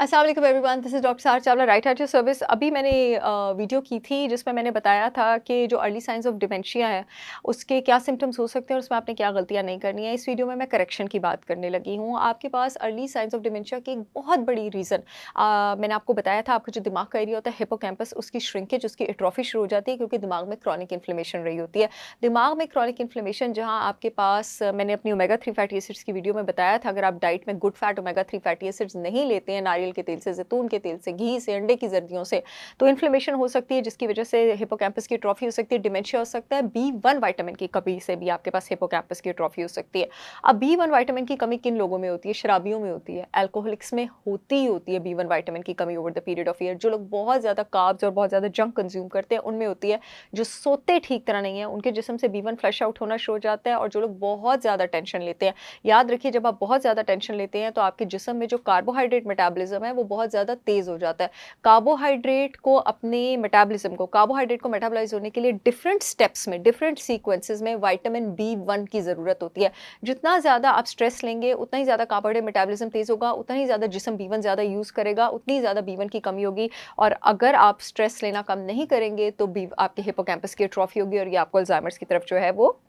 अस्सलाम वालेकुम everyone, this is doctor सार चावला, राइट हार्ट सर्विस। अभी मैंने वीडियो की थी जिसमें मैंने बताया था कि जो अर्ली साइंस ऑफ डिमेंशिया है उसके क्या सिम्टम्स हो सकते हैं और उसमें आपने क्या गलतियां नहीं करनी है। इस वीडियो में मैं करेक्शन की बात करने लगी हूँ। आपके पास अर्ली साइंस ऑफ डिमेंशिया की एक बहुत बड़ी रीज़न मैंने आपको बताया था, आपका जो दिमाग का एरिया होता है हिपोकैम्पस, उसकी श्रिंकेज, उसकी एट्रोफी शुरू हो जाती है क्योंकि दिमाग में क्रॉनिक इन्फ्लेमेशन रही होती है। दिमाग में क्रॉनिक इन्फ्लेमेशन जहाँ आपके पास मैंने अपनी ओमेगा 3 फैटी एसिड्स की वीडियो में बताया था, अगर आप डाइट में good fat omega 3 fatty acids नहीं लेते हैं, नारियल के तेल से, जैतून के तेल से, घी से, अंडे की जर्दियों से, तो इन्फ्लेमेशन हो सकती है जिसकी वजह से हिपोकैम्पस की एट्रोफी हो सकती है, डिमेंशिया हो सकता है। बी1 विटामिन की कमी से भी आपके पास हिपोकैम्पस की एट्रोफी हो सकती है। अब बी1 विटामिन की कमी किन लोगों में होती है? शराबियों में होती है, अल्कोहलिक्स में होती ही होती है बी1 विटामिन की कमी over the period of year. जो लोग बहुत ज़्यादा कार्ब्स और बहुत ज़्यादा जंक कंज्यूम करते हैं उनमें होती है। जो सोते ठीक तरह नहीं है उनके जिस्म से बी1 फ्लश आउट होना शुरू हो जाता है। और जो लोग बहुत ज़्यादा टेंशन लेते हैं, याद रखिए जब आप बहुत ज़्यादा टेंशन लेते हैं तो आपके जिस्म में जो कार्बोहाइड्रेट मेटाबॉलिज्म है वो बहुत ज़्यादा तेज़ हो जाता है। कार्बोहाइड्रेट को मेटाबॉलाइज होने के लिए डिफरेंट स्टेप्स में, डिफरेंट सीक्वेंसेस में विटामिन बी1 की ज़रूरत होती है। जितना ज़्यादा आप स्ट्रेस लेंगे उतना ही ज़्यादा कार्बोहाइड्रेट मेटाबॉलिज्म तेज़ होगा, उतना ही ज़्यादा जिस्म बी1 ज़्यादा यूज़ करेगा, उतनी ज़्यादा बी1 की कमी होगी। और अगर आप स्ट्रेस लेना कम नहीं करेंगे तो बी आपके हिपोकैम्पस की एट्रोफी होगी और ये आपको अल्जाइमर्स की तरफ जो है वो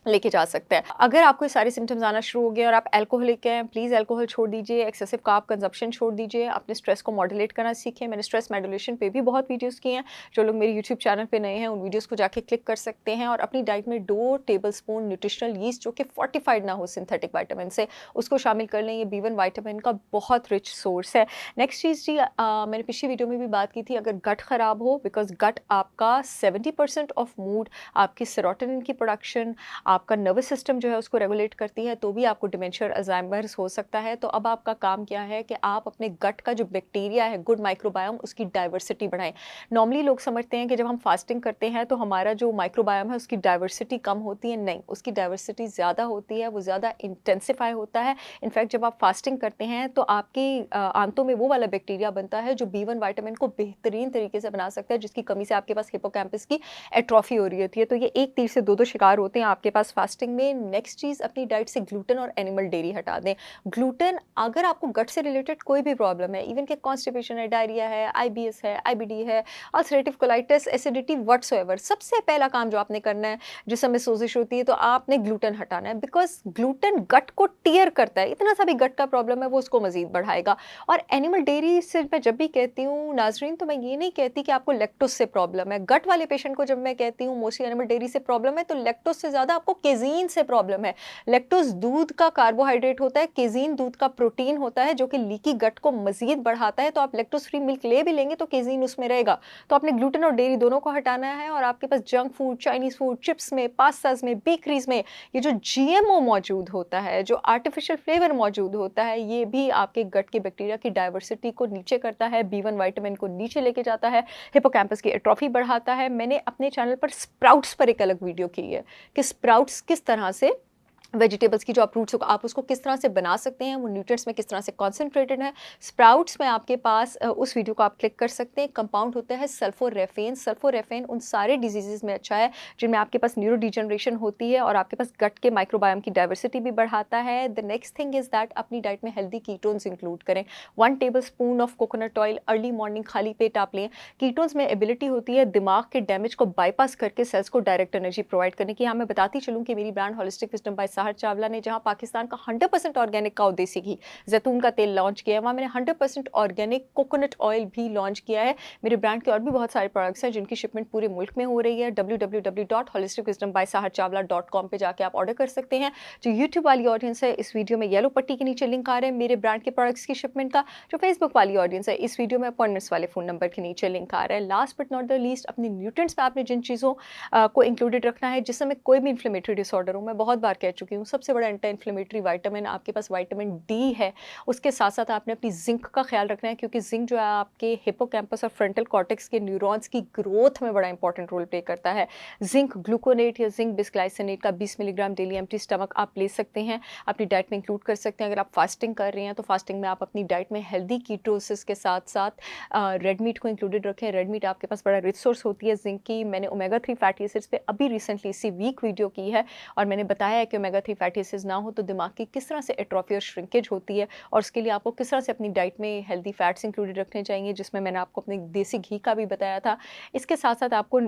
लेके जा सकते हैं। अगर आपको ये सारे सिम्पटम्स आना शुरू हो गए और आप अल्कोहलिक हैं, प्लीज़ अल्कोहल छोड़ दीजिए, एक्सेसिव कार्ब कंजप्शन छोड़ दीजिए, अपने स्ट्रेस को मॉड्यूलेट करना सीखें। मैंने स्ट्रेस मॉड्यूलेशन पे भी बहुत वीडियोस की हैं। जो लोग मेरे यूट्यूब चैनल पे नए हैं उन वीडियोस को जाके क्लिक कर सकते हैं। और अपनी डाइट में 2 टेबलस्पून न्यूट्रिशनल यीस्ट जो कि फोर्टिफाइड ना हो सिंथेटिक विटामिन से, उसको शामिल कर लें। ये बी1 विटामिन का बहुत रिच सोर्स है। नेक्स्ट चीज़ जी, मैंने पिछली वीडियो में भी बात की थी, अगर गट खराब हो, बिकॉज गट आपका 70% ऑफ मूड, आपकी सेरोटोनिन की प्रोडक्शन, आपका नर्वस सिस्टम जो है उसको रेगुलेट करती है, तो भी आपको डिमेंशिया और अल्जाइमर्स हो सकता है। तो अब आपका काम क्या है कि आप अपने गट का जो बैक्टीरिया है, गुड माइक्रोबायोम, उसकी डाइवर्सिटी बढ़ाएं। नॉर्मली लोग समझते हैं कि जब हम फास्टिंग करते हैं तो हमारा जो माइक्रोबायोम है उसकी डाइवर्सिटी कम होती है। नहीं, उसकी डाइवर्सिटी ज़्यादा होती है, वो ज़्यादा इंटेंसिफाई होता है। इनफैक्ट जब आप फास्टिंग करते हैं तो आपकी आंतों में वो वाला बैक्टीरिया बनता है जो बी1 विटामिन को बेहतरीन तरीके से बना सकता है, जिसकी कमी से आपके पास हिपोकैम्पस की एट्रोफी हो रही होती है। तो ये एक तीर से दो शिकार होते हैं आपके पास फास्टिंग में। नेक्स्ट चीज़, अपनी डाइट से ग्लूटेन और एनिमल डेयरी हटा दें। ग्लूटेन, अगर आपको गट से रिलेटेड कोई भी प्रॉब्लम है, इवन कि कॉन्स्टिपेशन है, डायरिया है, आईबीएस है, आईबीडी है, अल्सरेटिव कोलाइटिस, एसिडिटी, व्हाटसोएवर, सबसे पहला काम जो आपने करना है, जिस समय सोजिश होती है तो आपने ग्लूटेन हटाना है। बिकॉज ग्लूटेन गट को टीयर करता है, इतना सा भी गट का प्रॉब्लम है वो उसको मजीद बढ़ाएगा। और एनिमल डेयरी से मैं जब भी कहती हूँ नाजरीन, तो मैं ये नहीं कहती कि आपको लैक्टोज से प्रॉब्लम है। गट वाले पेशेंट को जब मैं कहती हूँ मोस्टली एनिमल डेयरी से प्रॉब्लम है, तो लैक्टोज से ज़्यादा आपको केजीन से प्रॉब्लम है। लैक्टोज दूध का कार्बोहाइड्रेट होता है, केजीन दूध का प्रोटीन होता है जो कि लीकी गट को मजीद बढ़ाता है। तो आप लैक्टोज फ्री मिल्क ले भी लेंगे तो केजीन उसमें रहेगा। तो आपने ग्लूटेन और डेयरी दोनों को हटाना है। और आपके पास junk food, Chinese food, chips में, पास्ताज में, बेकरीज में ये जो जीएमओ मौजूद होता है, जो आर्टिफिशियल फ्लेवर मौजूद होता है, ये भी आपके गट के बैक्टीरिया की डाइवर्सिटी को नीचे करता है, बी1 विटामिन को नीचे लेके जाता है, हिपोकैम्पस की एट्रोफी बढ़ाता है। मैंने अपने चैनल पर स्प्राउट्स पर एक अलग वीडियो की है कि स्प्राउट्स किस तरह से, वेजिटेबल्स की जो आप रूट्स आप उसको किस तरह से बना सकते हैं, वो न्यूट्रिएंट्स में किस तरह से कॉन्सेंट्रेटेड है। स्प्राउट्स में आपके पास उस वीडियो को आप क्लिक कर सकते हैं। कंपाउंड होता है सल्फोरेफेन। सल्फोरेफेन उन सारे डिजीजेज में अच्छा है जिनमें आपके पास न्यूरो डिजनरेशन होती है और आपके पास गट के माइक्रोबायोम की डाइवर्सिटी भी बढ़ाता है। The next thing is that अपनी डाइट में हेल्दी कीटोन्स इंक्लूड करें। 1 table spoon of coconut oil early morning खाली पेट आप लें। कीटोन्स में एबिलिटी होती है दिमाग के डैमेज को बाईपास करके सेल्स को डायरेक्ट एनर्जी प्रोवाइड करने की। यहाँ मैं बताती चलूँ कि मेरी brand holistic wisdom by Sahar Chawla ने जहाँ पाकिस्तान का 100% ऑर्गेनिक काऊ देसी घी, जैतून का तेल लॉन्च किया है, वहाँ मैंने 100% ऑर्गेनिक कोकोनट ऑयल भी लॉन्च किया है। मेरे ब्रांड के और भी बहुत सारे प्रोडक्ट्स हैं जिनकी शिपमेंट पूरे मुल्क में हो रही है। www.holisticwisdombysaharchavla.com पे जाके आप ऑर्डर कर सकते हैं। जो यूट्यूब वाली ऑडियंस है, इस वीडियो में येलो पट्टी के नीचे लिंक आ रहा है मेरे ब्रांड के प्रोडक्ट्स की शिपमेंट का। जो फेसबुक वाली ऑडियंस है, इस वीडियो में अपॉइंटमेंट्स वाले फोन नंबर के नीचे लिंक आ रहा है। Last but not the least, अपने न्यूट्रिएंट्स में आपने जिन चीज़ों को इंक्लूडेड रखना है, जिस समय कोई भी इन्फ्लेमेटरी डिसऑर्डर हो, मैं बहुत बार कह चुकी हूँ, सबसे बड़ा एंटी इन्फ्लेमेटरी विटामिन आपके पास विटामिन डी है। उसके साथ साथ आपने अपनी जिंक का ख्याल रखना है, क्योंकि जिंक जो है आपके हिपोकैम्पस और फ्रंटल कॉर्टेक्स के न्यूरॉन्स की ग्रोथ में बड़ा इंपॉर्टेंट रोल प्ले करता है। जिंक ग्लूकोनेट या जिंक बिस्ग्लाइसिनेट का 20 मिलीग्राम डेली एम्प्टी स्टमक आप ले सकते हैं, अपनी डाइट में इंक्लूड कर सकते हैं। अगर आप फास्टिंग कर रहे हैं तो फास्टिंग में आप अपनी डाइट में हेल्दी कीटोसिस के साथ साथ रेड मीट को इंक्लूडेड रखें। रेड मीट आपके पास बड़ा रिच सोर्स होती है जिंक की। मैंने ओमेगा 3 फैटी एसिड्स पे अभी रिसेंटली इसी वीक वीडियो की है और मैंने बताया है कि ओमेगा ओमेगा 3 फैटी एसिड्स ना हो तो दिमाग की किस तरह से एट्रोफी और श्रिंकेज होती है, और उसके लिए आपको किस तरह से अपनी डाइट में हेल्दी फैट्स इंक्लूडेड रखने चाहिए, जिसमें मैंने आपको अपने देसी घी का भी बताया था। इसके साथ-साथ आपको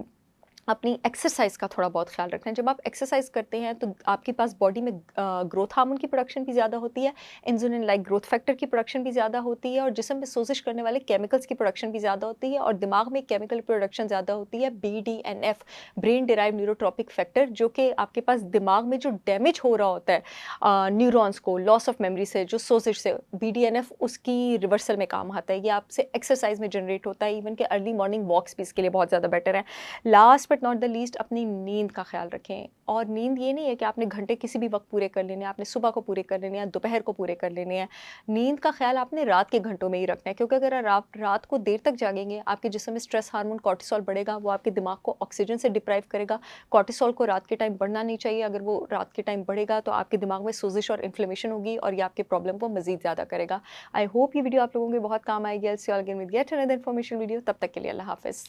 अपनी एक्सरसाइज़ का थोड़ा बहुत ख़्याल रखना है। जब आप एक्सरसाइज़ करते हैं तो आपके पास बॉडी में ग्रोथ हार्मोन की प्रोडक्शन भी ज़्यादा होती है, इंसुलिन लाइक ग्रोथ फैक्टर की प्रोडक्शन भी ज़्यादा होती है, और जिस्म में सोज़िश करने वाले केमिकल्स की प्रोडक्शन भी ज़्यादा होती है, और दिमाग में केमिकल प्रोडक्शन ज़्यादा होती है BDNF, brain derived neurotrophic factor, जो कि आपके पास दिमाग में जो डैमेज हो रहा होता है न्यूरॉन्स को लॉस ऑफ मेमोरी से, जो सोज़िश से, BDNF उसकी रिवर्सल में काम आता है। ये आपसे एक्सरसाइज़ में जनरेट होता है, इवन कि अर्ली मॉर्निंग वॉक्स भी इसके लिए बहुत ज़्यादा बेटर है। Last but not the least, अपनी नींद का ख्याल रखें। और नींद ये नहीं है कि आपने घंटे किसी भी वक्त पूरे कर लेने हैं, आपने सुबह को पूरे कर लेने हैं, दोपहर को पूरे कर लेने हैं। नींद का ख्याल आपने रात के घंटों में ही रखना है, क्योंकि अगर आप रात को देर तक जागेंगे, आपके जिस्म में स्ट्रेस हार्मोन कॉर्टिसोल बढ़ेगा, वो आपके दिमाग को ऑक्सीजन से डिप्राइव करेगा। कॉर्टिसोल को रात के टाइम बढ़ना नहीं चाहिए, अगर वो रात के टाइम बढ़ेगा तो आपके दिमाग में सोजिश और इन्फ्लेमेशन होगी, और ये आपके प्रॉब्लम को मजीद ज़्यादा करेगा। आई होप ये वीडियो आप लोगों के बहुत काम आएगी। I'll see you all again with yet another information video. तब तक के लिए अल्लाह हाफिज़।